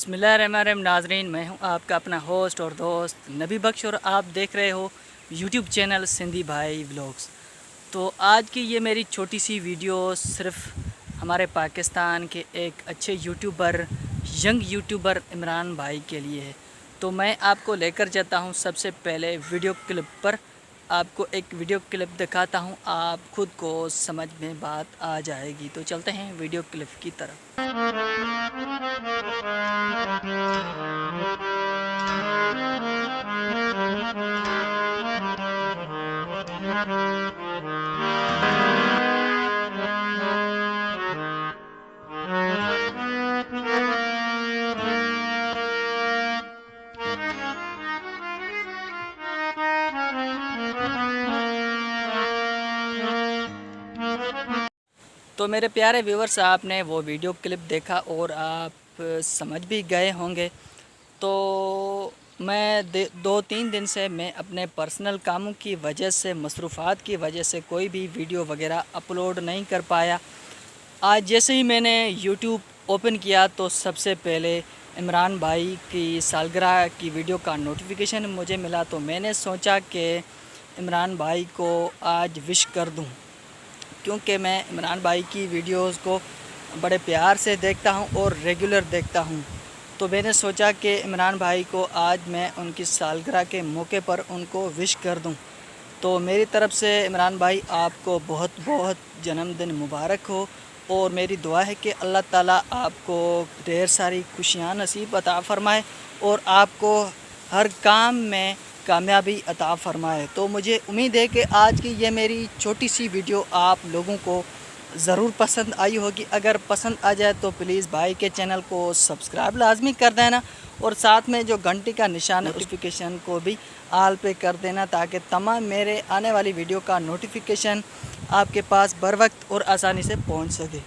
बिस्मिल्लाहिर्रहमानिर्रहीम नाज़रीन, मैं हूं आपका अपना होस्ट और दोस्त नबी बख्श और आप देख रहे हो यूट्यूब चैनल सिंधी भाई व्लॉग्स। तो आज की ये मेरी छोटी सी वीडियो सिर्फ हमारे पाकिस्तान के एक अच्छे यूट्यूबर यंग यूट्यूबर इमरान भाई के लिए है। तो मैं आपको लेकर जाता हूं सबसे पहले वीडियो क्लिप पर। आपको एक वीडियो क्लिप दिखाता हूं, आप खुद को समझ में बात आ जाएगी। तो चलते हैं वीडियो क्लिप की तरफ। तो मेरे प्यारे व्यूवर्स, आपने वो वीडियो क्लिप देखा और आप समझ भी गए होंगे। तो मैं 2-3 दिन से मैं अपने पर्सनल कामों की वजह से, मसरूफ़ात की वजह से कोई भी वीडियो वगैरह अपलोड नहीं कर पाया। आज जैसे ही मैंने यूट्यूब ओपन किया तो सबसे पहले इमरान भाई की सालगिरह की वीडियो का नोटिफिकेशन मुझे मिला। तो मैंने सोचा कि इमरान भाई को आज विश कर दूं, क्योंकि मैं इमरान भाई की वीडियोस को बड़े प्यार से देखता हूं और रेगुलर देखता हूं। तो मैंने सोचा कि इमरान भाई को आज मैं उनकी सालगिरह के मौके पर उनको विश कर दूं। तो मेरी तरफ़ से इमरान भाई, आपको बहुत बहुत जन्मदिन मुबारक हो और मेरी दुआ है कि अल्लाह ताला आपको ढेर सारी खुशियाँ नसीब अता फ़रमाए और आपको हर काम में कामयाबी अता फ़रमाए। तो मुझे उम्मीद है कि आज की ये मेरी छोटी सी वीडियो आप लोगों को ज़रूर पसंद आई होगी। अगर पसंद आ जाए तो प्लीज़ भाई के चैनल को सब्सक्राइब लाजमी कर देना और साथ में जो घंटी का निशान नोटिफिकेशन को भी आल पे कर देना, ताकि तमाम मेरे आने वाली वीडियो का नोटिफिकेशन आपके पास बर वक्त और आसानी से पहुंच सके।